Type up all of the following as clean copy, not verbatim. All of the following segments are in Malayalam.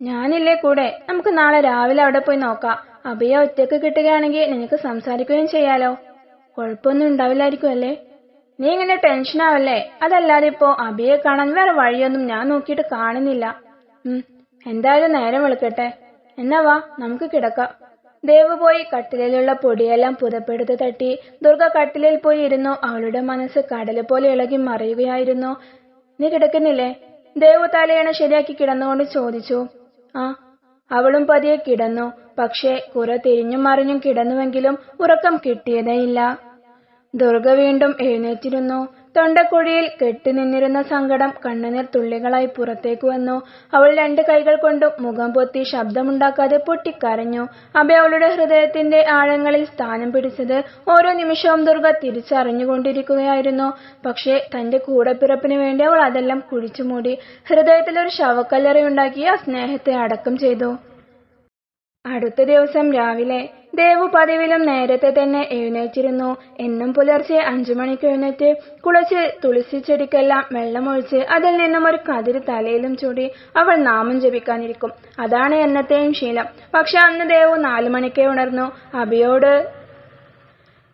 ഞാനില്ലേ കൂടെ. നമുക്ക് നാളെ രാവിലെ അവിടെ പോയി നോക്കാം. അഭിയെ ഒറ്റയ്ക്ക് കിട്ടുകയാണെങ്കിൽ നിനക്ക് സംസാരിക്കുകയും ചെയ്യാലോ. കുഴപ്പമൊന്നും ഉണ്ടാവില്ലായിരിക്കും അല്ലേ? നീ ഇങ്ങനെ ടെൻഷനാവല്ലേ. അതല്ലാതെ ഇപ്പോ അഭിയെ കാണാൻ വേറെ വഴിയൊന്നും ഞാൻ നോക്കിയിട്ട് കാണുന്നില്ല. എന്തായാലും നേരം വെളുക്കട്ടെ. എന്നാ വാ, നമുക്ക് കിടക്കാം. ദേവ് പോയി കട്ടിലിലുള്ള പൊടിയെല്ലാം പുതപ്പെടുത്ത് തട്ടി. ദുർഗ കട്ടിലിൽ പോയി ഇരുന്നു. അവളുടെ മനസ്സ് കടല് പോലെ ഇളകി മറിയുകയായിരുന്നു. നീ കിടക്കുന്നില്ലേ? ദേവ് തലയണ ശരിയാക്കി കിടന്നുകൊണ്ട് ചോദിച്ചു. ആ. അവളും പതിയെ കിടന്നു. പക്ഷേ കുറെ തിരിഞ്ഞും മറിഞ്ഞും കിടന്നുവെങ്കിലും ഉറക്കം കിട്ടിയതേയില്ല. ദുർഗ വീണ്ടും എഴുന്നേറ്റിരുന്നു. തൊണ്ടക്കുഴിയിൽ കെട്ടിനിന്നിരുന്ന സങ്കടം കണ്ണുനീർ തുള്ളികളായി പുറത്തേക്ക് വന്നു. അവൾ 2 കൈകൾ കൊണ്ടും മുഖം പൊത്തി ശബ്ദമുണ്ടാക്കാതെ പൊട്ടിക്കരഞ്ഞു. അഭി അവളുടെ ഹൃദയത്തിന്റെ ആഴങ്ങളിൽ സ്ഥാനം പിടിച്ചത് ഓരോ നിമിഷവും ദുർഗ തിരിച്ചറിഞ്ഞുകൊണ്ടിരിക്കുകയായിരുന്നു. പക്ഷേ തന്റെ കൂടപ്പിറപ്പിന് വേണ്ടി അവൾ അതെല്ലാം കുഴിച്ചുമൂടി. ഹൃദയത്തിലൊരു ശവക്കല്ലറയുണ്ടാക്കി ആ സ്നേഹത്തെ അടക്കം ചെയ്തു. അടുത്ത ദിവസം രാവിലെ ദേവു പതിവിലും നേരത്തെ തന്നെ എഴുന്നേറ്റിരുന്നു. എന്നും പുലർച്ചെ 5 മണിക്ക് എഴുന്നേറ്റ് കുളിച്ച് തുളസിച്ചെടിക്കെല്ലാം വെള്ളമൊഴിച്ച് അതിൽ നിന്നും ഒരു കതിര് തലയിലും ചൂടി അവൾ നാമം ജപിക്കാനിരിക്കും. അതാണ് എന്നത്തെയും ശീലം. പക്ഷെ അന്ന് ദേവു 4 മണിക്കേ ഉണർന്നു. അഭിയോട്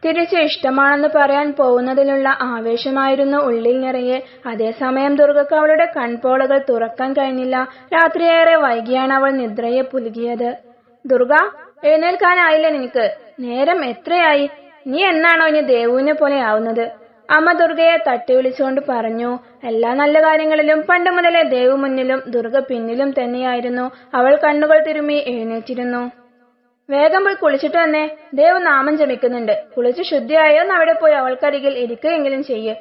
തിരിച്ച് ഇഷ്ടമാണെന്ന് പറയാൻ പോകുന്നതിലുള്ള ആവേശമായിരുന്നു ഉള്ളിൽ നിറയെ. അതേസമയം ദുർഗക്ക് അവളുടെ കൺപോളകൾ തുറക്കാൻ കഴിഞ്ഞില്ല. രാത്രിയേറെ വൈകിയാണ് അവൾ നിദ്രയെ പുലുകിയത്. ദുർഗ, എഴുന്നേൽക്കാനായില്ലേ നിനക്ക്? നേരം എത്രയായി? നീ എന്നാണോ ഇനി ദേവുവിനെ പോലെ ആവുന്നത്? അമ്മ ദുർഗയെ തട്ടി വിളിച്ചുകൊണ്ട് പറഞ്ഞു. എല്ലാ നല്ല കാര്യങ്ങളിലും പണ്ട് മുതലേ ദേവു മുന്നിലും ദുർഗ പിന്നിലും തന്നെയായിരുന്നു. അവൾ കണ്ണുകൾ തിരുമ്മി എഴുന്നേറ്റിരുന്നു. വേഗം പോയി കുളിച്ചിട്ട് വന്നേ. ദേവു നാമം ജപിക്കുന്നുണ്ട്. കുളിച്ച് ശുദ്ധിയായോ എന്ന് അവിടെ പോയി അവൾക്കരികിൽ ഇരിക്കുകയെങ്കിലും ചെയ്യ്.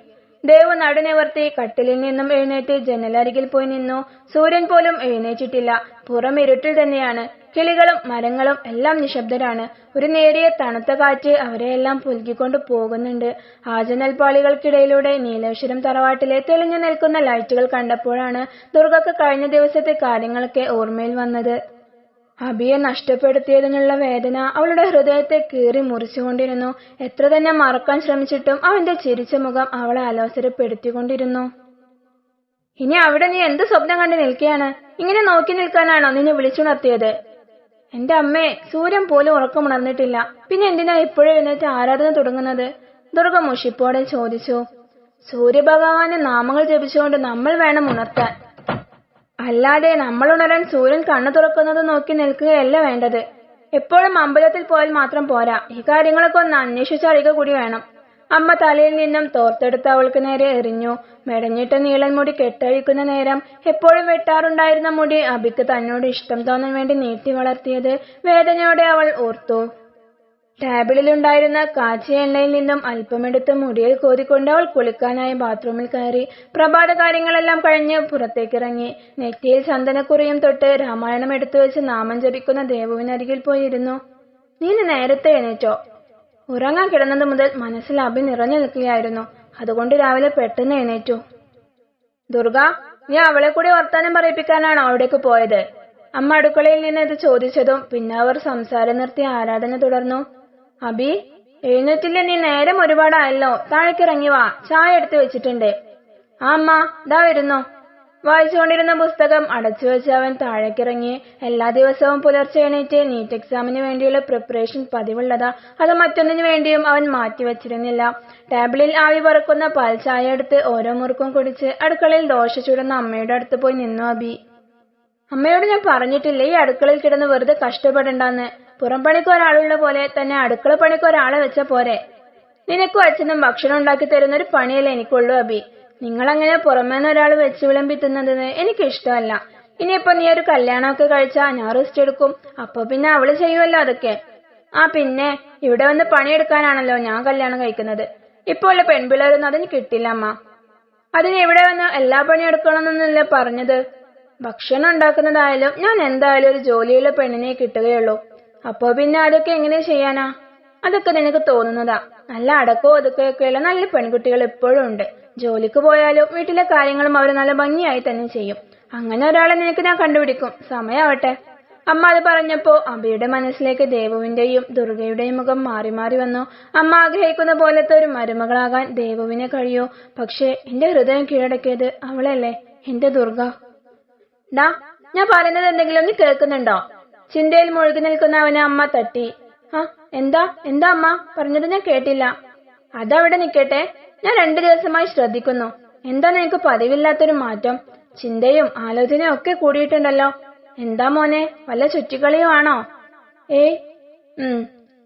ദേവു നടുനിവർത്തി കട്ടിലിൽ നിന്നും എഴുന്നേറ്റ് ജനലരികിൽ പോയി നിന്നു. സൂര്യൻ പോലും എഴുന്നേറ്റിട്ടില്ല. പുറം ഇരുട്ടിൽ തന്നെയാണ്. കിളികളും മരങ്ങളും എല്ലാം നിശബ്ദരാണ്. ഒരു നേരിയ തണുത്ത കാറ്റ് അവരെയെല്ലാം പുൽകിക്കൊണ്ട് പോകുന്നുണ്ട്. ആ ജനൽപ്പാളികൾക്കിടയിലൂടെ നീലേശ്വരം തറവാട്ടിലെ തെളിഞ്ഞു നിൽക്കുന്ന ലൈറ്റുകൾ കണ്ടപ്പോഴാണ് ദുർഗക്ക് കഴിഞ്ഞ ദിവസത്തെ കാര്യങ്ങളൊക്കെ ഓർമ്മയിൽ വന്നത്. അഭിയെ നഷ്ടപ്പെടുത്തിയതിനുള്ള വേദന അവളുടെ ഹൃദയത്തെ കീറി മുറിച്ചുകൊണ്ടിരുന്നു. എത്ര തന്നെ മറക്കാൻ ശ്രമിച്ചിട്ടും അവന്റെ ചിരിച്ച മുഖം അവളെ അലോസരപ്പെടുത്തിക്കൊണ്ടിരുന്നു. ഇനി അവിടെ നീ എന്ത് സ്വപ്നം കണ്ടു നിൽക്കുകയാണ്? ഇങ്ങനെ നോക്കി നിൽക്കാനാണോ നിന്നെ വിളിച്ചുണർത്തിയത്? എന്റെ അമ്മേ, സൂര്യൻ പോലും ഉറക്കമുണർന്നിട്ടില്ല. പിന്നെ എന്തിനാ ഇപ്പോഴും എഴുന്നേറ്റ് ആരാധന തുടങ്ങുന്നത്? ദുർഗ മുഷിപ്പോടെ ചോദിച്ചു. സൂര്യഭഗവാന്റെ നാമങ്ങൾ ജപിച്ചുകൊണ്ട് നമ്മൾ വേണം ഉണർത്താൻ. അല്ലാതെ നമ്മൾ ഉണരാൻ സൂര്യൻ കണ്ണു തുറക്കുന്നത് നോക്കി നിൽക്കുകയല്ല വേണ്ടത്. എപ്പോഴും അമ്പലത്തിൽ പോയാൽ മാത്രം പോരാ. ഈ കാര്യങ്ങളൊക്കെ ഒന്ന് അന്വേഷിച്ചറിയുക കൂടി വേണം. അമ്മ തലയിൽ നിന്നും തോർത്തെടുത്ത് അവൾക്ക് നേരെ എറിഞ്ഞു. മെടഞ്ഞിട്ട നീളൻ മുടി കെട്ടഴിക്കുന്ന നേരം എപ്പോഴും വെട്ടാറുണ്ടായിരുന്ന മുടി അഭിക്ക് തന്നോട് ഇഷ്ടം തോന്നാൻ വേണ്ടി നീട്ടി വളർത്തിയത് വേദനയോടെ അവൾ ഓർത്തു. ടേബിളിലുണ്ടായിരുന്ന കാച്ചിയ എണ്ണയിൽ നിന്നും അല്പമെടുത്ത് മുടിയിൽ കോതിക്കൊണ്ട് അവൾ കുളിക്കാനായി ബാത്റൂമിൽ കയറി. പ്രഭാത കാര്യങ്ങളെല്ലാം കഴിഞ്ഞ് പുറത്തേക്കിറങ്ങി. നെറ്റിയിൽ ചന്ദനക്കുറിയും തൊട്ട് രാമായണം എടുത്തു വെച്ച് നാമം ജപിക്കുന്ന ദേവുവിനരികിൽ പോയിരുന്നു. നീ നേരത്തെ എണീറ്റോ? ഉറങ്ങാൻ കിടന്നത് മുതൽ മനസ്സിൽ അഭി നിറഞ്ഞു നിൽക്കുകയായിരുന്നു. അതുകൊണ്ട് രാവിലെ പെട്ടെന്ന് എണീറ്റു. ദുർഗ, നീ അവളെ കൂടി വർത്താനം പറയിപ്പിക്കാനാണോ അവിടേക്ക് പോയത്? അമ്മ അടുക്കളയിൽ നിന്ന് ഇത് ചോദിച്ചതും പിന്നെ അവർ സംസാരം നിർത്തി ആരാധന തുടർന്നു. അഭി, എഴുന്നേറ്റില്ലേ? നീ നേരം ഒരുപാടായല്ലോ. താഴേക്കിറങ്ങി വാ, ചായ എടുത്തു വെച്ചിട്ടുണ്ട്. ആ അമ്മ, ദാ വരുന്നു. വായിച്ചുകൊണ്ടിരുന്ന പുസ്തകം അടച്ചുവെച്ച് അവൻ താഴേക്കിറങ്ങി. എല്ലാ ദിവസവും പുലർച്ചെ എണീറ്റ് നീറ്റ് എക്സാമിന് വേണ്ടിയുള്ള പ്രിപ്പറേഷൻ പതിവുള്ളതാ. അത് മറ്റൊന്നിനു വേണ്ടിയും അവൻ മാറ്റിവെച്ചിരുന്നില്ല. ടേബിളിൽ ആവി പറക്കുന്ന പാൽ ചായ എടുത്ത് ഓരോ മുറുക്കും കുടിച്ച് അടുക്കളയിൽ ദോശ ചുടുന്ന അമ്മയുടെ അടുത്ത് പോയി നിന്നു അഭി. അമ്മയോട് ഞാൻ പറഞ്ഞിട്ടില്ലേ ഈ അടുക്കളയിൽ കിടന്ന് വെറുതെ കഷ്ടപ്പെടണ്ടെന്ന്? പുറം പണിക്ക് ഒരാളുള്ള പോലെ തന്നെ അടുക്കള പണിക്ക് ഒരാളെ വെച്ച പോരെ? നിനക്കും അച്ഛനും ഭക്ഷണം ഉണ്ടാക്കി തരുന്നൊരു പണിയല്ലേ എനിക്കുള്ളൂ അഭി. നിങ്ങളങ്ങനെ പുറമേന്ന് ഒരാൾ വെച്ച് വിളമ്പിത്തുന്നതിന് എനിക്ക് ഇഷ്ടമല്ല. ഇനിയിപ്പോ നീ ഒരു കല്യാണമൊക്കെ കഴിച്ചാ ഞാൻ റെസ്റ്റ് എടുക്കും. അപ്പൊ പിന്നെ അവള് ചെയ്യുമല്ലോ അതൊക്കെ. ആ പിന്നെ, ഇവിടെ വന്ന് പണിയെടുക്കാനാണല്ലോ ഞാൻ കല്യാണം കഴിക്കുന്നത്. ഇപ്പൊ ഉള്ള പെൺപിള്ളേരൊന്നും അതിന് കിട്ടില്ല അമ്മ. അതിന് ഇവിടെ വന്ന് എല്ലാ പണിയെടുക്കണമെന്നല്ലേ പറഞ്ഞത്? ഭക്ഷണം ഉണ്ടാക്കുന്നതായാലും ഞാൻ എന്തായാലും ഒരു ജോലിയുള്ള പെണ്ണിനെ കിട്ടുകയുള്ളൂ. അപ്പോ പിന്നെ അതൊക്കെ എങ്ങനെ ചെയ്യാനാ? അതൊക്കെ നിനക്ക് തോന്നുന്നതാ. നല്ല അടക്കവും ഒതുക്കയൊക്കെയുള്ള നല്ല പെൺകുട്ടികൾ എപ്പോഴും ഉണ്ട്. ജോലിക്ക് പോയാലും വീട്ടിലെ കാര്യങ്ങളും അവർ നല്ല ഭംഗിയായി തന്നെ ചെയ്യും. അങ്ങനെ ഒരാളെ നിനക്ക് ഞാൻ കണ്ടുപിടിക്കും. സമയാവട്ടെ. അമ്മ അത് പറഞ്ഞപ്പോ അഭിയുടെ മനസ്സിലേക്ക് ദേവുവിന്റെയും ദുർഗയുടെയും മുഖം മാറി മാറി വന്നു. അമ്മ ആഗ്രഹിക്കുന്ന പോലത്തെ ഒരു മരുമകളാകാൻ ദേവുവിനെ കഴിയൂ. പക്ഷേ എന്റെ ഹൃദയം കീഴടക്കിയത് അവളല്ലേ, എന്റെ ദുർഗ. ഡാ, ഞാൻ പറയുന്നത് എന്തെങ്കിലും ഒന്ന് കേൾക്കുന്നുണ്ടോ? ചിന്തയിൽ മുഴുകി നിൽക്കുന്ന അവനെ അമ്മ തട്ടി. ആ എന്താ എന്താ അമ്മ പറഞ്ഞത്? ഞാൻ കേട്ടില്ല. അതവിടെ നിൽക്കട്ടെ, ഞാൻ 2 ദിവസമായി ശ്രദ്ധിക്കുന്നു. എന്താ നിനക്ക് പതിവില്ലാത്തൊരു മാറ്റം? ചിന്തയും ആലോചനയും ഒക്കെ കൂടിയിട്ടുണ്ടല്ലോ. എന്താ മോനെ, വല്ല ചുറ്റിക്കളിയും ആണോ? ഏയ്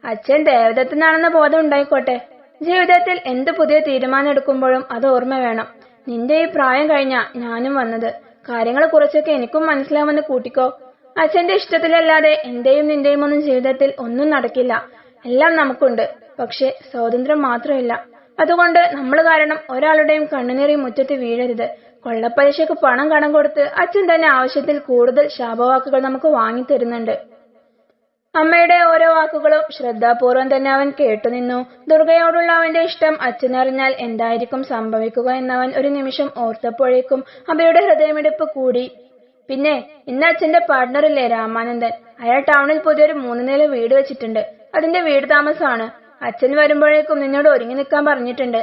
അച്ഛൻ ദേവദത്തനാണെന്ന ബോധം ഉണ്ടായിക്കോട്ടെ. ജീവിതത്തിൽ എന്ത് പുതിയ തീരുമാനം എടുക്കുമ്പോഴും അത് ഓർമ്മ വേണം. നിന്റെ ഈ പ്രായം കഴിഞ്ഞാ ഞാനും വന്നത്. കാര്യങ്ങളെ കുറിച്ചൊക്കെ എനിക്കും മനസ്സിലാവുമെന്ന് കൂട്ടിക്കോ. അച്ഛന്റെ ഇഷ്ടത്തിലല്ലാതെ എന്റെയും നിന്റെയും ഒന്നും ജീവിതത്തിൽ ഒന്നും നടക്കില്ല. എല്ലാം നമുക്കുണ്ട്, പക്ഷെ സ്വാതന്ത്ര്യം മാത്രമില്ല. അതുകൊണ്ട് നമ്മൾ കാരണം ഒരാളുടെയും കണ്ണുനീറി മുറ്റത്ത് വീഴരുത്. കൊള്ളപ്പലിശക്ക് പണം കടം കൊടുത്ത് അച്ഛൻ തന്നെ ആവശ്യത്തിൽ കൂടുതൽ ശാപവാക്കുകൾ നമുക്ക് വാങ്ങിത്തരുന്നുണ്ട്. അമ്മയുടെ ഓരോ വാക്കുകളും ശ്രദ്ധാപൂർവം തന്നെ അവൻ കേട്ടുനിന്നു. ദുർഗയോടുള്ള അവന്റെ ഇഷ്ടം അച്ഛനറിഞ്ഞാൽ എന്തായിരിക്കും സംഭവിക്കുക എന്നവൻ ഒരു നിമിഷം ഓർത്തപ്പോഴേക്കും അമ്മയുടെ ഹൃദയമിടിപ്പ് കൂടി. പിന്നെ ഇന്ന് അച്ഛന്റെ പാർട്ട്ണറില്ലേ രാമാനന്ദൻ, അയാൾ ടൗണിൽ പുതിയൊരു 3 നില വീട് വെച്ചിട്ടുണ്ട്. അതിന്റെ വീട് താമസമാണ്. അച്ഛൻ വരുമ്പോഴേക്കും നിന്നോട് ഒരുങ്ങി നിൽക്കാൻ പറഞ്ഞിട്ടുണ്ട്.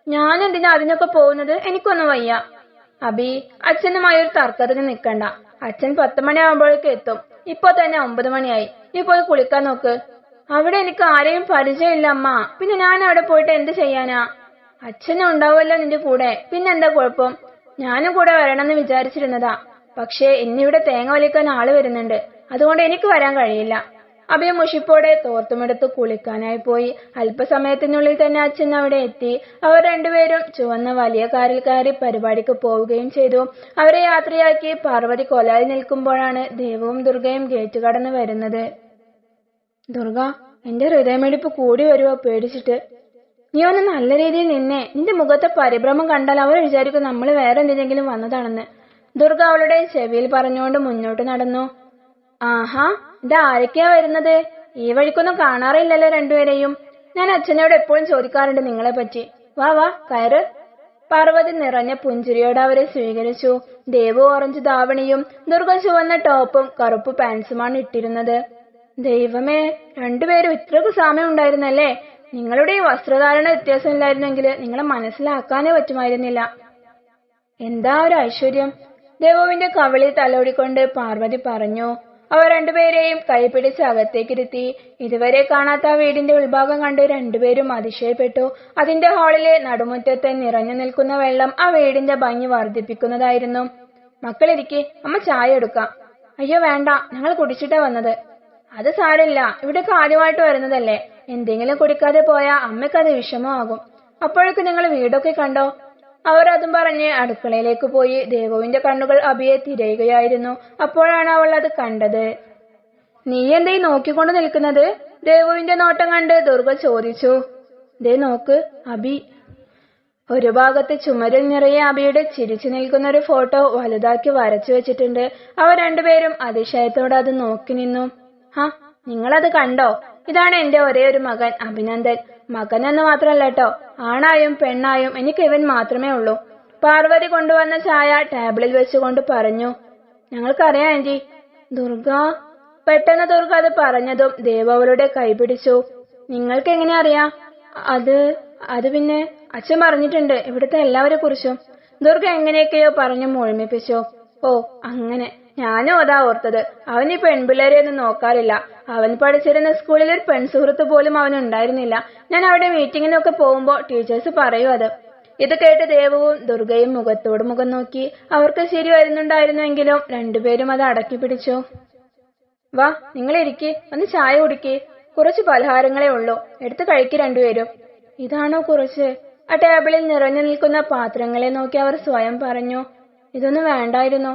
ഞാൻ എന്തിനാ അതിനൊക്കെ പോകുന്നത്? എനിക്കൊന്നും വയ്യ. അബി, അച്ഛനുമായി ഒരു തർക്കത്തിന് നിൽക്കണ്ട. അച്ഛൻ 10 മണിയാകുമ്പോഴേക്കും എത്തും. ഇപ്പൊ തന്നെ 9 മണിയായി. നീ പോയി കുളിക്കാൻ നോക്ക്. അവിടെ എനിക്ക് ആരെയും പരിചയമില്ല അമ്മ. പിന്നെ ഞാൻ അവിടെ പോയിട്ട് എന്ത് ചെയ്യാനാ? അച്ഛനും ഉണ്ടാവുമല്ലോ നിന്റെ കൂടെ, പിന്നെന്താ കുഴപ്പം? ഞാനും കൂടെ വരണമെന്ന് വിചാരിച്ചിരുന്നതാ. പക്ഷേ ഇന്നിവിടെ തേങ്ങ വലിക്കാൻ ആള് വരുന്നുണ്ട്. അതുകൊണ്ട് എനിക്ക് വരാൻ കഴിയില്ല. അഭയ മുഷിപ്പോടെ തോർത്തുമെടുത്ത് കുളിക്കാനായി പോയി. അല്പസമയത്തിനുള്ളിൽ തന്നെ അച്ഛൻ അവിടെ എത്തി. അവർ രണ്ടുപേരും ചുവന്ന വലിയ കാറിൽ കയറി പരിപാടിക്ക് പോവുകയും ചെയ്തു. അവരെ യാത്രയാക്കി പാർവതി കൊലായിൽ നിൽക്കുമ്പോഴാണ് ദേവവും ദുർഗയും ഗേറ്റ് കടന്ന് വരുന്നത്. ദുർഗ, എന്റെ ഹൃദയമിടിപ്പ് കൂടി വരുവോ പേടിച്ചിട്ട്. നീ ഒന്ന് നല്ല രീതിയിൽ നിന്നെ. നിന്റെ മുഖത്തെ പരിഭ്രമം കണ്ടാൽ അവർ വിചാരിക്കും നമ്മൾ വേറെ എന്തിനെങ്കിലും വന്നതാണെന്ന്. ദുർഗ അവളുടെ ചെവിയിൽ പറഞ്ഞുകൊണ്ട് മുന്നോട്ട് നടന്നു. ആഹാ, ഇത് ആരൊക്കെയാ വരുന്നത്? ഈ വഴിക്കൊന്നും കാണാറില്ലല്ലോ രണ്ടുപേരെയും. ഞാൻ അച്ഛനോട് എപ്പോഴും ചോദിക്കാറുണ്ട് നിങ്ങളെ പറ്റി. വാ വാ കയറ്. പാർവതി നിറഞ്ഞ പുഞ്ചിരിയോടെ അവരെ സ്വീകരിച്ചു. ദേവു ഓറഞ്ച് ധാവണിയും ദുർഗ ചുവന്ന ടോപ്പും കറുപ്പ് പാൻസുമാണ് ഇട്ടിരുന്നത്. ദൈവമേ, രണ്ടുപേരും ഇത്രക്ക് സാമ്യം ഉണ്ടായിരുന്നല്ലേ? നിങ്ങളുടെ ഈ വസ്ത്രധാരണ വ്യത്യാസമില്ലായിരുന്നെങ്കിൽ നിങ്ങളെ മനസ്സിലാക്കാനേ പറ്റുമായിരുന്നില്ല. എന്താ ഒരു ഐശ്വര്യം! ദേവുവിന്റെ കവിളിൽ തലോടിക്കൊണ്ട് പാർവതി പറഞ്ഞു. അവർ രണ്ടുപേരെയും കൈപിടിച്ച് അകത്തേക്കിരുത്തി. ഇതുവരെ കാണാത്ത വീടിന്റെ ഉൾഭാഗം കണ്ട് രണ്ടുപേരും അതിശയപ്പെട്ടു. അതിന്റെ ഹാളിലെ നടുമുറ്റത്ത് നിറഞ്ഞു നിൽക്കുന്ന വെള്ളം ആ വീടിന്റെ ഭംഗി വർദ്ധിപ്പിക്കുന്നതായിരുന്നു. മക്കളിരിക്കെ, അമ്മ ചായ എടുക്കാം. അയ്യോ വേണ്ട, ഞങ്ങൾ കുടിച്ചിട്ടാ വന്നത്. അത് സാരില്ല, ഇവിടേക്ക് ആദ്യമായിട്ട് വരുന്നതല്ലേ. എന്തെങ്കിലും കുടിക്കാതെ പോയാ അമ്മയ്ക്കത് വിഷമമാകും. അപ്പോഴേക്ക് നിങ്ങൾ വീടൊക്കെ കണ്ടോ? അവർ അതും പറഞ്ഞ് അടുക്കളയിലേക്ക് പോയി. ദേവുവിന്റെ കണ്ണുകൾ അബിയെ തിരയുകയായിരുന്നു. അപ്പോഴാണ് അവൾ അത് കണ്ടത്. നീ എന്തേ നോക്കിക്കൊണ്ട് നിൽക്കുന്നത്? ദേവുവിന്റെ നോട്ടം കണ്ട് ദുർഗ ചോദിച്ചു. ദേ നോക്ക് അബി. ഒരു ഭാഗത്ത് ചുമരിൽ നിറയെ അബിയുടെ ചിരിച്ചു നിൽക്കുന്ന ഒരു ഫോട്ടോ വലുതാക്കി വരച്ചു വെച്ചിട്ടുണ്ട്. അവർ രണ്ടുപേരും അതിശയത്തോടെ അത് നോക്കി നിന്നു. ഹാ, നിങ്ങളത് കണ്ടോ? ഇതാണ് എന്റെ ഒരേ ഒരു മകൻ അഭിനന്ദൻ. മകൻ എന്ന് മാത്രല്ല കേട്ടോ, ആണായും പെണ്ണായും എനിക്ക് ഇവൻ മാത്രമേ ഉള്ളൂ. പാർവതി കൊണ്ടുവന്ന ചായ ടേബിളിൽ വെച്ചുകൊണ്ട് പറഞ്ഞു. ഞങ്ങൾക്കറിയാം ആന്റി. ദുർഗ. പെട്ടെന്ന് ദുർഗ അത് പറഞ്ഞതും ദേവ അവളുടെ കൈ പിടിച്ചു. നിങ്ങൾക്ക് എങ്ങനെ അറിയാം? അത് പിന്നെ അച്ഛൻ പറഞ്ഞിട്ടുണ്ട് ഇവിടുത്തെ എല്ലാവരെ കുറിച്ചും. ദുർഗ എങ്ങനെയൊക്കെയോ പറഞ്ഞു മുഴുമിപ്പിച്ചു. ഓ അങ്ങനെ, ഞാനും അതാ ഓർത്തത്. അവൻ ഈ പെൺപിള്ളേരെ ഒന്നും നോക്കാറില്ല. അവൻ പഠിച്ചിരുന്ന സ്കൂളിൽ ഒരു പെൺസുഹൃത്ത് പോലും അവനുണ്ടായിരുന്നില്ല. ഞാൻ അവിടെ മീറ്റിങ്ങിനൊക്കെ പോകുമ്പോ ടീച്ചേഴ്സ് പറയും അത്. ഇത് കേട്ട് ദേവവും ദുർഗയും മുഖത്തോട് മുഖം നോക്കി. അവർക്ക് ശരി വരുന്നുണ്ടായിരുന്നെങ്കിലും രണ്ടുപേരും അത് അടക്കി പിടിച്ചു. വാ, നിങ്ങളിരിക്കെ, ഒന്ന് ചായ കുടിക്കേ. കുറച്ച് പലഹാരങ്ങളേ ഉള്ളൂ, എടുത്ത് കഴിക്ക് രണ്ടുപേരും. ഇതാണോ കുറച്ച്? ആ ടേബിളിൽ നിറഞ്ഞു നിൽക്കുന്ന പാത്രങ്ങളെ നോക്കി അവർ സ്വയം പറഞ്ഞു. ഇതൊന്നും വേണ്ടായിരുന്നു.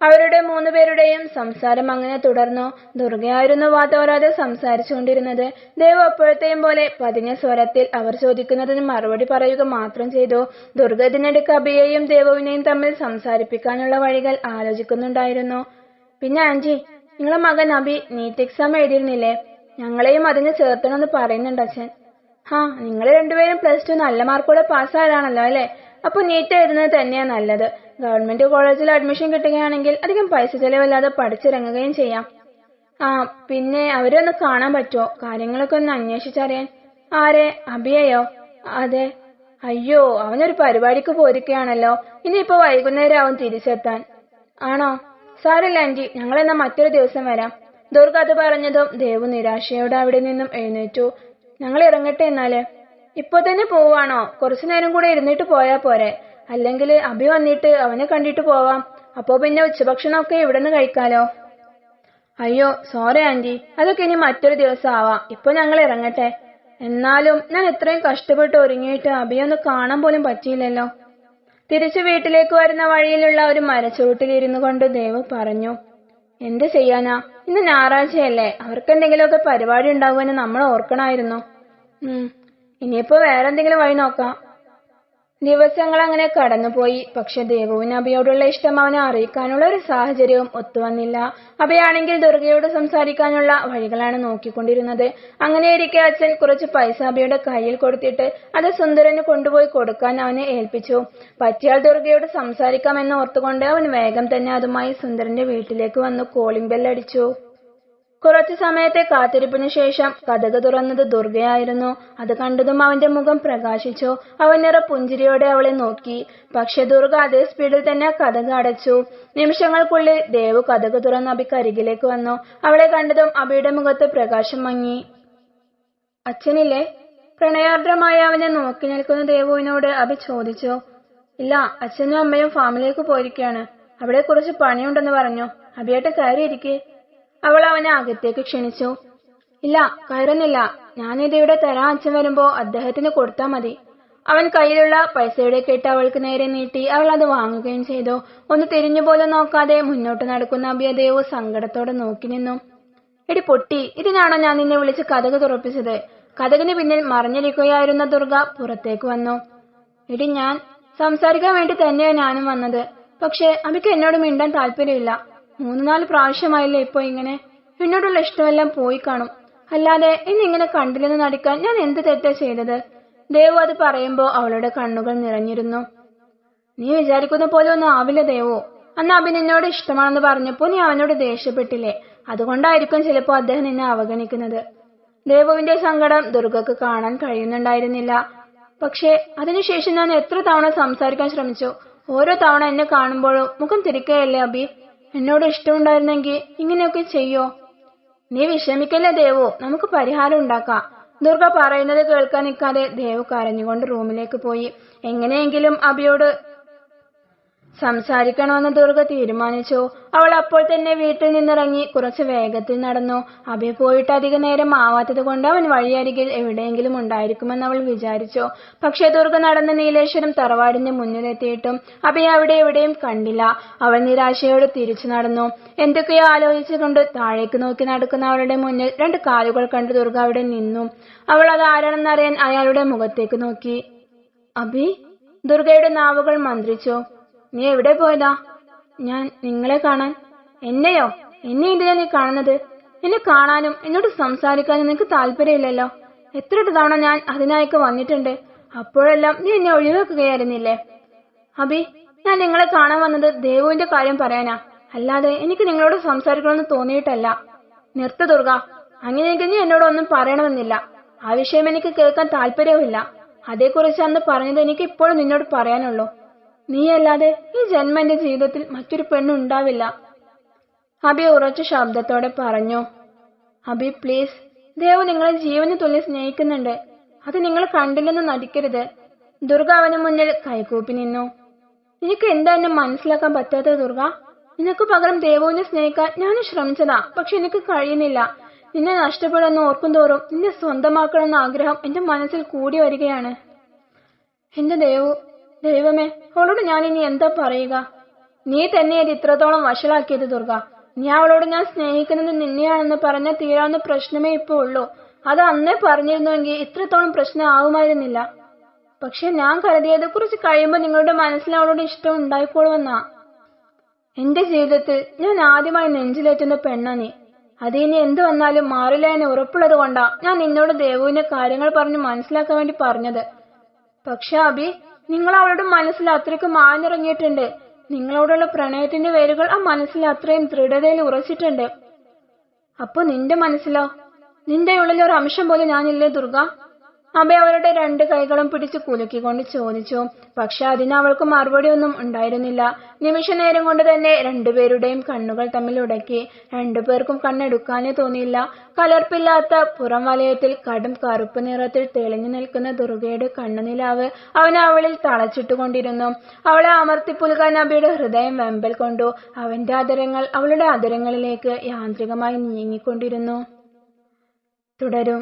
അവരുടെ 3 പേരുടെയും സംസാരം അങ്ങനെ തുടർന്നു. ദുർഗയായിരുന്നു വാതോരാതെ സംസാരിച്ചുകൊണ്ടിരുന്നത്. ദേവ് അപ്പോഴത്തെയും പോലെ പതിഞ്ഞ സ്വരത്തിൽ അവർ ചോദിക്കുന്നതിന് മറുപടി പറയുക മാത്രം ചെയ്തു. ദുർഗ ഇതിനിടയ്ക്ക് അബിയെയും ദേവുവിനെയും തമ്മിൽ സംസാരിപ്പിക്കാനുള്ള വഴികൾ ആലോചിക്കുന്നുണ്ടായിരുന്നു. പിന്നെ ആന്റി, നിങ്ങളെ മകൻ അബി നീറ്റ് എക്സാം എഴുതിയിരുന്നില്ലേ? ഞങ്ങളെയും അതിന് ചേർത്തണമെന്ന് പറയുന്നുണ്ട് അച്ഛൻ. ഹാ, നിങ്ങൾ രണ്ടുപേരും +2 നല്ല മാർക്കോടെ പാസ്സായതാണല്ലോ അല്ലേ? അപ്പൊ നീറ്റ് എഴുതുന്നത് തന്നെയാ നല്ലത്. ഗവൺമെന്റ് കോളേജിൽ അഡ്മിഷൻ കിട്ടുകയാണെങ്കിൽ അധികം പൈസ ചെലവില്ലാതെ പഠിച്ചിറങ്ങുകയും ചെയ്യാം. ആ പിന്നെ അവരെ ഒന്ന് കാണാൻ പറ്റുമോ? കാര്യങ്ങളൊക്കെ ഒന്ന് അന്വേഷിച്ചറിയാൻ. ആരെ? അബിയെയോ? അതെ. അയ്യോ, അവനൊരു പരിപാടിക്ക് പോയിരിക്കുകയാണല്ലോ. ഇനിയിപ്പോ വൈകുന്നേരം ആവും തിരിച്ചെത്താൻ. ആണോ? സാരല്ല ആന്റി, ഞങ്ങളെന്നാ മറ്റൊരു ദിവസം വരാം. ദുർഗ അത് പറഞ്ഞതും ദേവു നിരാശയോടെ അവിടെ നിന്നും എഴുന്നേറ്റു. ഞങ്ങൾ ഇറങ്ങട്ടെ എന്നാല്. ഇപ്പൊ തന്നെ പോവാണോ? കുറച്ചു നേരം കൂടെ ഇരുന്നിട്ട് പോയാ പോരെ? അല്ലെങ്കിൽ അഭി വന്നിട്ട് അവനെ കണ്ടിട്ട് പോവാം. അപ്പോ പിന്നെ ഉച്ചഭക്ഷണമൊക്കെ ഇവിടുന്ന് കഴിക്കാലോ. അയ്യോ സോറി ആന്റി, അതൊക്കെ ഇനി മറ്റൊരു ദിവസം ആവാം. ഇപ്പൊ ഞങ്ങൾ ഇറങ്ങട്ടെ. എന്നാലും ഞാൻ ഇത്രയും കഷ്ടപ്പെട്ട് ഒരുങ്ങിയിട്ട് അഭിയൊന്ന് കാണാൻ പോലും പറ്റിയില്ലല്ലോ. തിരിച്ചു വീട്ടിലേക്ക് വരുന്ന വഴിയിലുള്ള ഒരു മരച്ചുവട്ടിൽ ഇരുന്നു കൊണ്ട് ദേവു പറഞ്ഞു. എന്ത് ചെയ്യാനാ, ഇന്ന് ഞായറാഴ്ചയല്ലേ, അവർക്കെന്തെങ്കിലുമൊക്കെ പരിപാടി ഉണ്ടാകുമെന്ന് നമ്മൾ ഓർക്കണമായിരുന്നു. ഇനിയിപ്പോ വേറെന്തെങ്കിലും വഴി നോക്കാം. ദിവസങ്ങൾ അങ്ങനെ കടന്നുപോയി. പക്ഷെ ദേവുവിന് അഭയോടുള്ള ഇഷ്ടം അവനെ അറിയിക്കാനുള്ള ഒരു സാഹചര്യവും ഒത്തുവന്നില്ല. അഭയാണെങ്കിൽ ദുർഗയോട് സംസാരിക്കാനുള്ള വഴികളാണ് നോക്കിക്കൊണ്ടിരുന്നത്. അങ്ങനെയിരിക്കെ അച്ഛൻ കുറച്ച് പൈസ അഭയുടെ കയ്യിൽ കൊടുത്തിട്ട് അത് സുന്ദരന് കൊണ്ടുപോയി കൊടുക്കാൻ അവനെ ഏൽപ്പിച്ചു. പറ്റിയാൽ ദുർഗയോട് സംസാരിക്കാമെന്ന് ഓർത്തുകൊണ്ട് അവൻ വേഗം തന്നെ അതുമായി സുന്ദരന്റെ വീട്ടിലേക്ക് വന്നു കോളിംഗ് ബെൽ അടിച്ചു. കുറച്ചു സമയത്തെ കാത്തിരിപ്പിനു ശേഷം കതക് തുറന്നത് ദുർഗയായിരുന്നു. അത് കണ്ടതും അവന്റെ മുഖം പ്രകാശിച്ചു. അവൻ പുഞ്ചിരിയോടെ അവളെ നോക്കി. പക്ഷെ ദുർഗ അതേ സ്പീഡിൽ തന്നെ കതക് അടച്ചു. നിമിഷങ്ങൾക്കുള്ളിൽ ദേവു കതക് തുറന്ന് അഭിക്ക് അരികിലേക്ക് വന്നു. അവളെ കണ്ടതും അഭിയുടെ മുഖത്ത് പ്രകാശം മങ്ങി. അച്ഛനില്ലേ? പ്രണയാർദ്രമായി അവനെ നോക്കി നിൽക്കുന്ന ദേവുവിനോട് അഭി ചോദിച്ചു. ഇല്ല, അച്ഛനും അമ്മയും ഫാമിലേക്ക് പോയിരിക്കുകയാണ്. അവിടെ കുറച്ച് പണിയുണ്ടെന്ന് പറഞ്ഞു. അഭിയായിട്ട് കയറിയിരിക്കേ. അവൾ അവനെ അകത്തേക്ക് ക്ഷണിച്ചു. ഇല്ല, കയറുന്നില്ല. ഞാനിതിവിടെ തരാൻ അച്ഛൻ വരുമ്പോ അദ്ദേഹത്തിന് കൊടുത്താ മതി. അവൻ കയ്യിലുള്ള പൈസയുടെ കെട്ട് അവൾക്ക് നേരെ നീട്ടി. അവൾ അത് വാങ്ങുകയും ചെയ്തു. ഒന്ന് തിരിഞ്ഞുപോലും നോക്കാതെ മുന്നോട്ട് നടക്കുന്ന അഭിയെ ദേവു സങ്കടത്തോടെ നോക്കി നിന്നു. എടി പൊട്ടി, ഇതിനാണോ ഞാൻ നിന്നെ വിളിച്ച് കതക് തുറപ്പിച്ചത്? കതകിന് പിന്നിൽ മറിഞ്ഞിരിക്കുകയായിരുന്ന ദുർഗ പുറത്തേക്ക് വന്നു. എടി, ഞാൻ സംസാരിക്കാൻ വേണ്ടി തന്നെയാണ് ഞാനും വന്നത്. പക്ഷെ അഭിക്ക് എന്നോട് മിണ്ടാൻ താല്പര്യമില്ല. 3-4 പ്രാവശ്യമായില്ലേ ഇപ്പൊ ഇങ്ങനെ. എന്നോടുള്ള ഇഷ്ടമെല്ലാം പോയി കാണും. അല്ലാതെ ഇന്നിങ്ങനെ കണ്ടില്ലെന്ന് നടിക്കാൻ ഞാൻ എന്ത് തെറ്റാ ചെയ്തത്? ദേവു അത് പറയുമ്പോ അവളുടെ കണ്ണുകൾ നിറഞ്ഞിരുന്നു. നീ വിചാരിക്കുന്ന പോലെ ഒന്നും ആവില്ല ദേവു. അന്ന് അഭി നിന്നോട് ഇഷ്ടമാണെന്ന് പറഞ്ഞപ്പോ നീ അവനോട് ദേഷ്യപ്പെട്ടില്ലേ? അതുകൊണ്ടായിരിക്കും ചിലപ്പോ അദ്ദേഹം നിന്നെ അവഗണിക്കുന്നത്. ദേവുവിന്റെ സങ്കടം ദുർഗക്ക് കാണാൻ കഴിയുന്നുണ്ടായിരുന്നില്ല. പക്ഷെ അതിനുശേഷം ഞാൻ എത്ര തവണ സംസാരിക്കാൻ ശ്രമിച്ചു. ഓരോ തവണ എന്നെ കാണുമ്പോഴും മുഖം തിരിക്കുകയല്ലേ അഭി. എന്നോട് ഇഷ്ടമുണ്ടായിരുന്നെങ്കിൽ ഇങ്ങനെയൊക്കെ ചെയ്യോ? നീ വിഷമിക്കല്ലേ ദേവു, നമുക്ക് പരിഹാരം ഉണ്ടാക്കാം. ദുർഗ പറയുന്നത് കേൾക്കാൻ നിൽക്കാതെ ദേവു കരഞ്ഞുകൊണ്ട് റൂമിലേക്ക് പോയി. എങ്ങനെയെങ്കിലും അഭിയോട് സംസാരിക്കണമെന്ന് ദുർഗ തീരുമാനിച്ചു. അവൾ അപ്പോൾ തന്നെ വീട്ടിൽ നിന്നിറങ്ങി കുറച്ച് വേഗത്തിൽ നടന്നു. അഭി പോയിട്ട് അധിക നേരം ആവാത്തത് കൊണ്ട് അവൻ വഴിയരികിൽ എവിടെയെങ്കിലും ഉണ്ടായിരിക്കുമെന്ന് അവൾ വിചാരിച്ചു. പക്ഷെ ദുർഗ നടന്ന് നീലേശ്വരം തറവാടിന്റെ മുന്നിലെത്തിയിട്ടും അഭി അവിടെ എവിടെയും കണ്ടില്ല. അവൾ നിരാശയോടെ തിരിച്ചു നടന്നു. എന്തൊക്കെയോ ആലോചിച്ചുകൊണ്ട് താഴേക്ക് നോക്കി നടക്കുന്ന അവളുടെ മുന്നിൽ 2 കാലുകൾ കണ്ട് ദുർഗ അവിടെ നിന്നു. അവൾ അത് ആരാണെന്നറിയാൻ അയാളുടെ മുഖത്തേക്ക് നോക്കി. അഭി? ദുർഗയുടെ നാവുകൾ മന്ത്രിച്ചു. നീ എവിടെ പോയതാ? ഞാൻ നിങ്ങളെ കാണാൻ. എന്നെയോ? എന്നെ എന്തിനാ നീ കാണുന്നത്? എന്നെ കാണാനും എന്നോട് സംസാരിക്കാനും നിനക്ക് താല്പര്യമില്ലല്ലോ. എത്ര തവണ ഞാൻ അതിനായിക്ക് വന്നിട്ടുണ്ട്. അപ്പോഴെല്ലാം നീ എന്നെ ഒഴിവാക്കുകയായിരുന്നില്ലേ? അഭി, ഞാൻ നിങ്ങളെ കാണാൻ വന്നത് ദേവുവിന്റെ കാര്യം പറയാനാ, അല്ലാതെ എനിക്ക് നിങ്ങളോട് സംസാരിക്കണമെന്ന് തോന്നിയിട്ടല്ല. നിർത്ത ദുർഗ, അങ്ങനെയെങ്കിൽ നീ എന്നോടൊന്നും പറയണമെന്നില്ല. ആ വിഷയം എനിക്ക് കേൾക്കാൻ താല്പര്യവുമില്ല. അതേക്കുറിച്ച് അന്ന് പറഞ്ഞത് എനിക്ക് ഇപ്പോഴും നിന്നോട് പറയാനുള്ളൂ. നീയല്ലാതെ ഈ ജന്മ എന്റെ ജീവിതത്തിൽ മറ്റൊരു പെണ്ണുണ്ടാവില്ല. അഭി ഉറച്ച ശബ്ദത്തോടെ പറഞ്ഞു. അഭി പ്ലീസ്, ദേവു നിങ്ങളെ ജീവന് തുല്യം സ്നേഹിക്കുന്നുണ്ട്. അത് നിങ്ങൾ കണ്ടില്ലെന്ന് നടിക്കരുത്. ദുർഗ അവന് മുന്നിൽ കൈകൂപ്പി നിന്നു. നിനക്ക് എന്താ എന്നെ മനസ്സിലാക്കാൻ പറ്റാത്തത് ദുർഗ? നിനക്ക് പകരം ദേവുവിനെ സ്നേഹിക്കാൻ ഞാനും ശ്രമിച്ചതാ. പക്ഷെ എനിക്ക് കഴിയുന്നില്ല. നിന്നെ നഷ്ടപ്പെടുമെന്ന് ഓർക്കും തോറും നിന്നെ സ്വന്തമാക്കണമെന്ന ആഗ്രഹം എന്റെ മനസ്സിൽ കൂടി വരികയാണ്. എന്റെ ദൈവമേ, അവളോട് ഞാൻ ഇനി എന്താ പറയുക? നീ തന്നെയത് ഇത്രത്തോളം വഷളാക്കിയത് ദുർഗ. നീ അവളോട് ഞാൻ സ്നേഹിക്കുന്നത് നിന്നെയാണെന്ന് പറഞ്ഞാൽ തീരാവുന്ന പ്രശ്നമേ ഇപ്പൊ ഉള്ളൂ. അത് അന്നേ പറഞ്ഞിരുന്നുവെങ്കിൽ ഇത്രത്തോളം പ്രശ്നം ആവുമായിരുന്നില്ല. പക്ഷെ ഞാൻ കരുതിയത് കുറച്ച് കഴിയുമ്പോൾ നിങ്ങളുടെ മനസ്സിൽ അവളോട് ഇഷ്ടം ഉണ്ടായിക്കോളുമെന്നാ. എന്റെ ജീവിതത്തിൽ ഞാൻ ആദ്യമായി നെഞ്ചിലേറ്റുന്ന പെണ്ണാ നീ. അത് ഇനി എന്ത് വന്നാലും മാറില്ല എന്ന് ഉറപ്പുള്ളത് കൊണ്ടാ ഞാൻ നിന്നോട് ദേവുവിന്റെ കാര്യങ്ങൾ പറഞ്ഞ് മനസ്സിലാക്കാൻ വേണ്ടി പറഞ്ഞത്. പക്ഷെ അഭി, നിങ്ങൾ അവളുടെ മനസ്സിൽ അത്രയ്ക്ക് മാഞ്ഞിറങ്ങിയിട്ടുണ്ട്. നിങ്ങളോടുള്ള പ്രണയത്തിന്റെ വേരുകൾ ആ മനസ്സിൽ അത്രയും ദൃഢതയിൽ ഉറച്ചിട്ടുണ്ട്. അപ്പൊ നിന്റെ മനസ്സിലോ? നിന്റെ ഉള്ളിൽ ഒരു അംശം പോലെ ഞാനില്ലേ ദുർഗ? അബി അവളുടെ 2 കൈകളും പിടിച്ചു കുലുക്കിക്കൊണ്ട് ചോദിച്ചു. പക്ഷെ അതിന് അവൾക്ക് മറുപടി ഒന്നും ഉണ്ടായിരുന്നില്ല. നിമിഷ നേരം കൊണ്ട് തന്നെ രണ്ടുപേരുടെയും കണ്ണുകൾ തമ്മിൽ ഉടക്കി. രണ്ടുപേർക്കും കണ്ണെടുക്കാനേ തോന്നിയില്ല. കലർപ്പില്ലാത്ത പുറം വലയത്തിൽ കടും കറുപ്പ് നിറത്തിൽ തെളിഞ്ഞു നിൽക്കുന്ന ദുർഗയുടെ കണ്ണുനിലാവ് അവന് അവളിൽ തളച്ചിട്ടുകൊണ്ടിരുന്നു. അവളെ അമർത്തിപ്പുൽകാൻ അബിയുടെ ഹൃദയം വെമ്പൽ കൊണ്ടു. അവന്റെ അധരങ്ങൾ അവളുടെ അധരങ്ങളിലേക്ക് യാന്ത്രികമായി നീങ്ങിക്കൊണ്ടിരുന്നു. തുടരും.